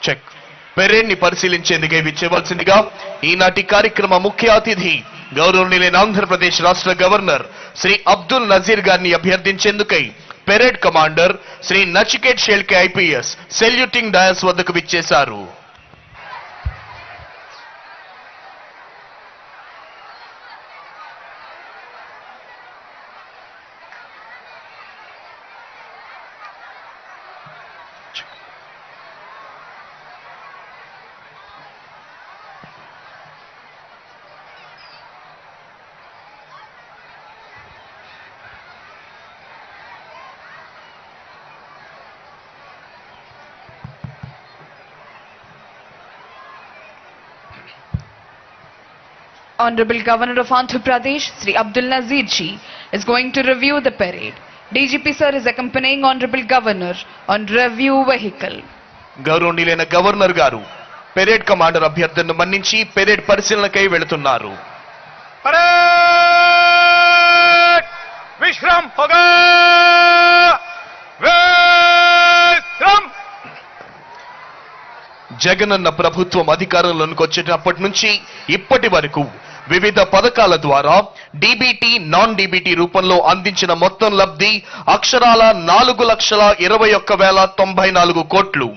Check parade ని పరిశీలించేందుకే విచ్చేవలసిందిగా ఈనాటి కార్యక్రమ ముఖ్య అతిథి గౌరవనీయులైన ఆంధ్రప్రదేశ్ రాష్ట్ర గవర్నర్ శ్రీ అబ్దుల్ నజీర్ గారిని అభ్యర్థించేందుకై parade commander Shri Nachiket Shelke IPS saluting dais వద్దకు విచ్చేశారు. Honorable Governor of Andhra Pradesh, Sri Abdul Nazir Ji, is going to review the parade. DGP sir is accompanying Honorable Governor on review vehicle. గౌరవనీయులైన గవర్నర్ గారు parade commander అభ్యర్థనను మన్నించి parade పరిశీలనకై వెళుతున్నారు. Parade Vishram హోగా విశ్రామ్. జగనన్న ప్రభుత్వం అధికారంలోకి వచ్చినప్పటి నుంచి ఇప్పటి వరకు వివిధ పథకాల ద్వారా డీబీటీ నాన్ డీబీటీ రూపంలో అందించిన మొత్తం లబ్ధి అక్షరాల 4,21,094 కోట్లు.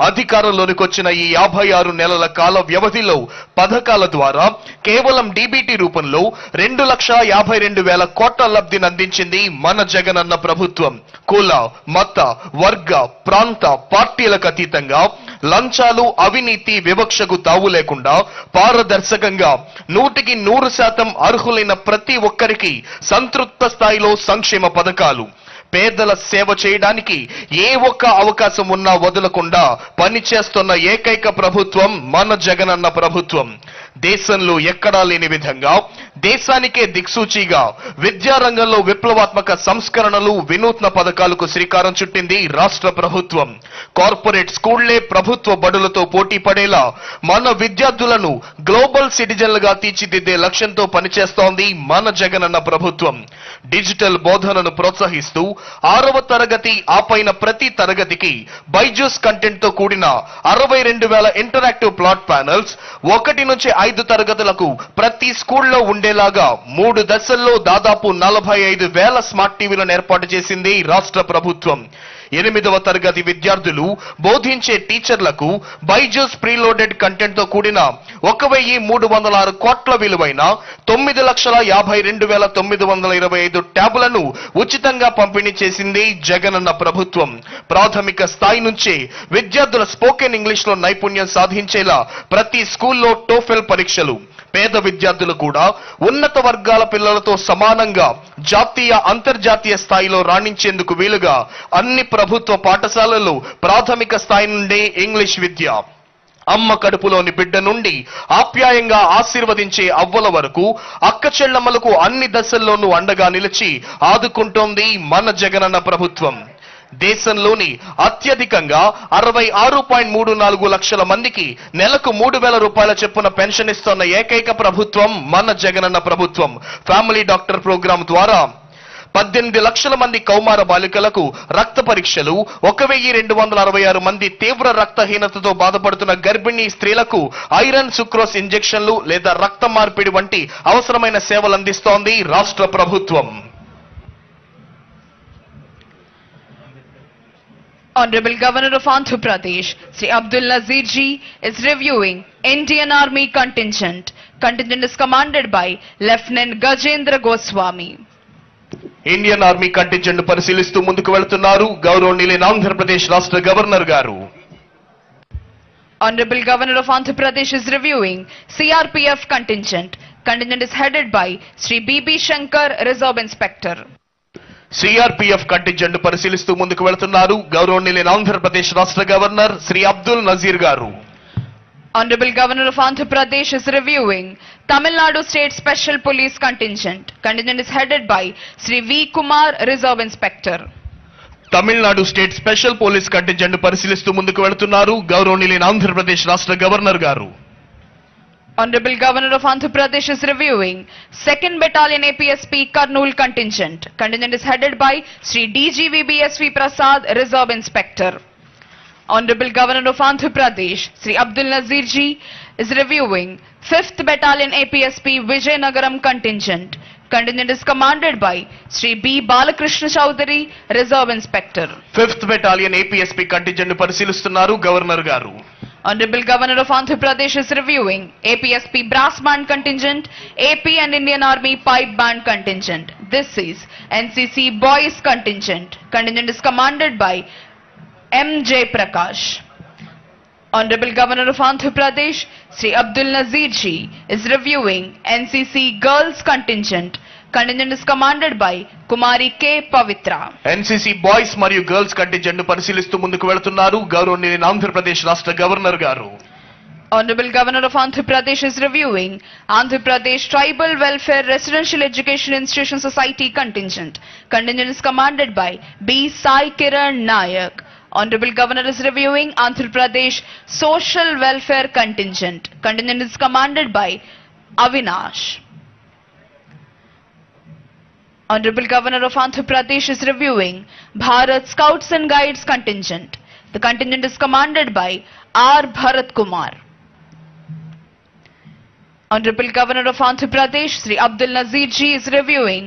అధికారంలోనికి వచ్చిన ఈ 56 నెలల కాల వ్యవధిలో పథకాల ద్వారా కేవలం డీబీటీ రూపంలో 2,52,000 కోట్ల లబ్ధిని అందించింది మన జగనన్న ప్రభుత్వం. కుల మత వర్గ ప్రాంత పార్టీలకు అతీతంగా లంచాలు అవినీతి వివక్షకు తావు లేకుండా పారదర్శకంగా 100% అర్హులైన ప్రతి ఒక్కరికి సంతృప్త స్థాయిలో సంక్షేమ పథకాలు, పేదల సేవ చేయడానికి ఏ ఒక్క అవకాశం ఉన్నా వదలకుండా పనిచేస్తున్న ఏకైక ప్రభుత్వం మన జగనన్న ప్రభుత్వం. దేశంలో ఎక్కడా లేని విధంగా దేశానికే దిక్సూచిగా విద్యారంగంలో విప్లవాత్మక సంస్కరణలు వినూత్న పథకాలకు శ్రీకారం చుట్టింది రాష్ట్ర ప్రభుత్వం. కార్పొరేట్ స్కూళ్లే ప్రభుత్వ బడులతో పోటీ పడేలా మన విద్యార్థులను గ్లోబల్ సిటిజన్లుగా తీర్చిదిద్దే లక్ష్యంతో పనిచేస్తోంది మన జగనన్న ప్రభుత్వం. డిజిటల్ బోధనను ప్రోత్సహిస్తూ 6వ తరగతి ఆపైన ప్రతి తరగతికి బైజూస్ కంటెంట్ తో కూడిన 62,000 ఇంటరాక్టివ్ ప్లాట్ ప్యానెల్స్, 1 నుంచి 5 తరగతులకు ప్రతి స్కూల్లో ఉండేలాగా 3 దశల్లో దాదాపు 45,000 స్మార్ట్ టీవీలను ఏర్పాటు చేసింది రాష్ట్ర ప్రభుత్వం. 8వ తరగతి విద్యార్థులు బోధించే టీచర్లకు బైజూస్ ప్రీలోడెడ్ కంటెంట్ తో కూడిన 1,306 కోట్ల విలువైన 9,52,925 ట్యాబులను ఉచితంగా పంపిణీ చేసింది జగనన్న ప్రభుత్వం. ప్రాథమిక స్థాయి నుంచే విద్యార్థుల స్పోకెన్ ఇంగ్లీష్ లో నైపుణ్యం సాధించేలా ప్రతి స్కూల్లో టోఫెల్ పరీక్షలు, పేద విద్యార్థులు కూడా ఉన్నత వర్గాల పిల్లలతో సమానంగా జాతీయ అంతర్జాతీయ స్థాయిలో రాణించేందుకు వీలుగా అన్ని ప్రభుత్వ పాఠశాలల్లో ప్రాథమిక స్థాయి నుండే ఇంగ్లీష్ విద్య, అమ్మ కడుపులోని బిడ్డ నుండి ఆప్యాయంగా ఆశీర్వదించే అవ్వల వరకు అక్క చెల్లమ్మలకు అన్ని దశల్లోనూ అండగా నిలిచి ఆదుకుంటోంది మన జగనన్న ప్రభుత్వం. దేశంలోని అత్యధికంగా 66.34 లక్షల మందికి నెలకు 3,000 రూపాయల చొప్పున పెన్షన్ ఇస్తున్న ఏకైక ప్రభుత్వం మన జగనన్న ప్రభుత్వం. ఫ్యామిలీ డాక్టర్ ప్రోగ్రాం ద్వారా 18 లక్షల మంది కౌమార బాలికలకు రక్త పరీక్షలు, 1,266 మంది తీవ్ర రక్తహీనతతో బాధపడుతున్న గర్భిణీ స్త్రీలకు ఐరన్ సుక్రోస్ ఇంజెక్షన్లు లేదా రక్త మార్పిడి వంటి అవసరమైన సేవలు అందిస్తోంది రాష్ట్ర ప్రభుత్వం. Honorable Governor of Andhra Pradesh, Sri Abdul Nazir Ji, is reviewing Indian Army contingent. Contingent is commanded by Lieutenant Gajendra Goswami. Indian army contingent పరిశీలిస్తూ ముందుకు వెళ్తున్నారు గౌరవనీయులైన ఆంధ్రప్రదేశ్ రాష్ట్ర గవర్నర్ గారు. Honorable Governor of Andhra Pradesh is reviewing CRPF contingent. Contingent is headed by Sri B.B. Shankar, Reserve Inspector. CRPF contingent పరిశీలిస్తూ ముందుకు వెళ్తున్నారు గౌరవనీయులైన ఆంధ్రప్రదేశ్ రాష్ట్ర గవర్నర్ శ్రీ అబ్దుల్ నజీర్ గారు. Honorable Governor of Andhra Pradesh is reviewing Tamil Nadu State Special Police Contingent. Contingent is headed by Sri V. Kumar, Reserve Inspector. Tamil Nadu state special police contingent పరిశీలిస్తూ ముందుకు వెళ్తున్నారు గౌరవనీయులైన ఆంధ్రప్రదేశ్ రాష్ట్ర గవర్నర్ గారు. Honorable Governor of Andhra Pradesh is reviewing 2nd Battalion APSP Kurnool Contingent. Contingent is headed by Sri DGVBSV Prasad, Reserve Inspector. Honorable Governor of Andhra Pradesh, Sri Abdul Nazir Ji, is reviewing 5th Battalion APSP Vijayanagaram contingent. Contingent is commanded by Sri B. Balakrishna Chowdhury, Reserve Inspector. 5th Battalion APSP contingent పరిశీలిస్తున్నారు governor గారు. Honorable Governor of Andhra Pradesh is reviewing APSP Brass Band contingent, AP and Indian Army Pipe Band contingent. This is NCC Boys contingent. Contingent is commanded by M.J. Prakash. Honorable Governor of Andhra Pradesh, Sri Abdul Nazir Ji, is reviewing NCC Girls contingent. Contingent is commanded by Kumari K. Pavitra. NCC boys మరియు girls contingent పరిశీలిస్తూ ముందుకు వెళుతున్నారు గౌరవనీయులైన ఆంధ్రప్రదేశ్ రాష్ట్ర governor గారు. Honorable Governor of Andhra Pradesh is reviewing Andhra Pradesh Tribal Welfare Residential Education Institution Society contingent. Contingent is commanded by B. Sai Kiran Nayak. Honorable Governor is reviewing Andhra Pradesh Social Welfare contingent. Contingent is commanded by Avinash. Honorable Governor of Andhra Pradesh is reviewing Bharat Scouts and Guides contingent. The contingent is commanded by R. Bharat Kumar. Honorable Governor of Andhra Pradesh, Sri Abdul Nazir Ji, is reviewing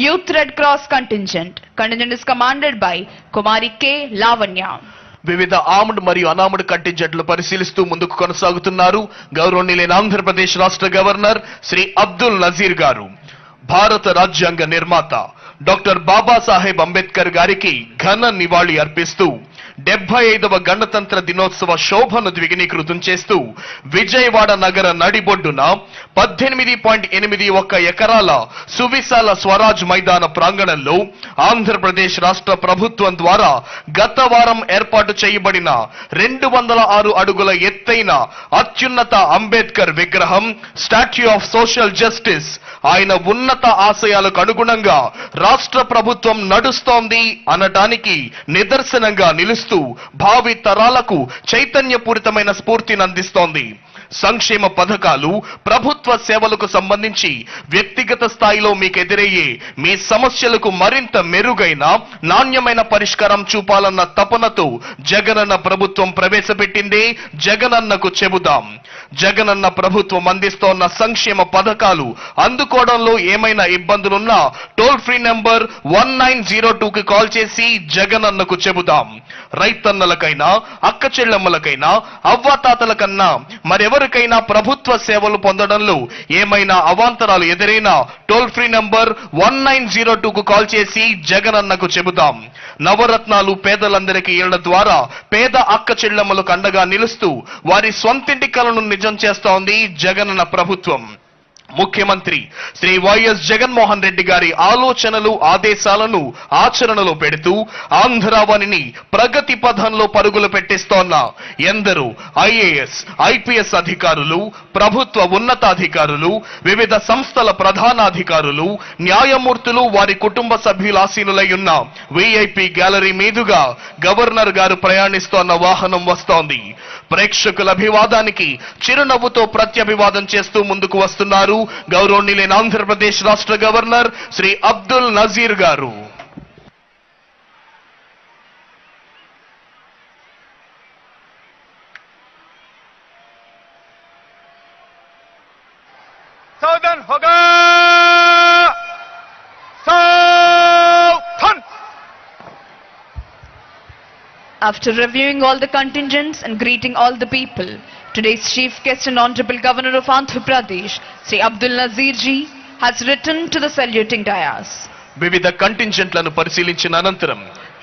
Youth Red Cross contingent. Contingent is commanded by Kumari K. Lavanya. వివిధ armed మరియు అనార్మ్డ్ కంటింజెంట్లు పరిశీలిస్తూ ముందుకు కొనసాగుతున్నారు గౌరవనీయులైన ఆంధ్రప్రదేశ్ రాష్ట్ర governor Shri Abdul Nazir గారు. భారత రాజ్యాంగ నిర్మాత డాక్టర్ బాబాసాహెబ్ అంబేద్కర్ గారికి ఘన నివాళి అర్పిస్తూ 75వ గణతంత్ర దినోత్సవ శోభను ద్విగుణీకృతం చేస్తూ విజయవాడ నగర నడిబొడ్డున 18.81 ఎకరాల సువిశాల స్వరాజ్ మైదాన ప్రాంగణంలో ఆంధ్రప్రదేశ్ రాష్ట్ర ప్రభుత్వం ద్వారా గత వారం ఏర్పాటు చేయబడిన 206 అడుగుల ఎత్తైన అత్యున్నత అంబేద్కర్ విగ్రహం స్టాచ్యూ ఆఫ్ సోషల్ జస్టిస్ ఆయన ఉన్నత ఆశయాలకు అనుగుణంగా రాష్ట్ర ప్రభుత్వం నడుస్తోంది అనటానికి నిదర్శనంగా నిలుస్తూ భావి తరాలకు చైతన్యపూరితమైన స్ఫూర్తిని అందిస్తోంది. సంక్షేమ పథకాలు ప్రభుత్వ సేవలకు సంబంధించి వ్యక్తిగత స్థాయిలో మీకు ఎదురయ్యే మీ సమస్యలకు మరింత మెరుగైన నాణ్యమైన పరిష్కారం చూపాలన్న తపనతో జగనన్న ప్రభుత్వం ప్రవేశపెట్టిందే జగనన్నకు చెబుదాం. జగనన్న ప్రభుత్వం అందిస్తోన్న సంక్షేమ పథకాలు అందుకోవడంలో ఏమైనా ఇబ్బందులున్నా టోల్ ఫ్రీ నంబర్ 1902కి కాల్ చేసి జగనన్నకు చెబుదాం. రైతన్నలకైనా అక్క చెల్లెమ్మలకైనా అవ్వాతాతలకన్నా మరెవరికైనా ప్రభుత్వ సేవలు పొందడంలో ఏమైనా అవాంతరాలు ఎదురైనా టోల్ ఫ్రీ నంబర్ 1902కు కాల్ చేసి జగనన్నకు చెబుదాం. నవరత్నాలు పేదలందరికీ ఇళ్ల ద్వారా పేద అక్క చెల్లెమ్మలకు అండగా నిలుస్తూ వారి స్వంతింటి కలను నిజం చేస్తోంది జగనన్న ప్రభుత్వం. ముఖ్యమంత్రి శ్రీ వైఎస్ జగన్మోహన్ రెడ్డి గారి ఆలోచనలు ఆదేశాలను ఆచరణలో పెడుతూ ఆంధ్రావనిని ప్రగతి పథంలో పరుగులు పెట్టిస్తోన్న ఎందరో ఐఏఎస్ ఐపీఎస్ అధికారులు ప్రభుత్వ ఉన్నతాధికారులు వివిధ సంస్థల ప్రధానాధికారులు న్యాయమూర్తులు వారి కుటుంబ సభ్యుల ఆసీనులై ఉన్న విఐపి గ్యాలరీ మీదుగా గవర్నర్ గారు ప్రయాణిస్తోన్న వాహనం వస్తోంది. ప్రేక్షకుల అభివాదానికి చిరునవ్వుతో ప్రత్యభివాదం చేస్తూ ముందుకు వస్తున్నారు గౌరవనీయులైన ఆంధ్రప్రదేశ్ రాష్ట్ర గవర్నర్ శ్రీ అబ్దుల్ నజీర్ గారు. सावधान होगा सावधान. After reviewing all the contingents and greeting all the people, today's chief guest and honorable governor of Andhra Pradesh, Sri Abdul Nazir Ji, has returned to the saluting dais. వివిధ కంటింజెంట్లను పరిశీలించిన అనంతరం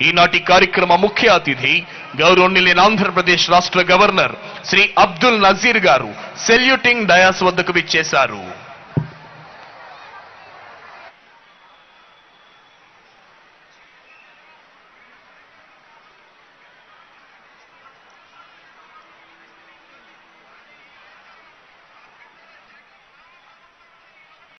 ఈనాటి కార్యక్రమ ముఖ్య అతిథి గౌరవనీయులైన ఆంధ్రప్రదేశ్ రాష్ట్ర గవర్నర్ శ్రీ అబ్దుల్ నజీర్ గారు సెల్యూటింగ్ డయాస్ వద్దకు విచ్చేశారు.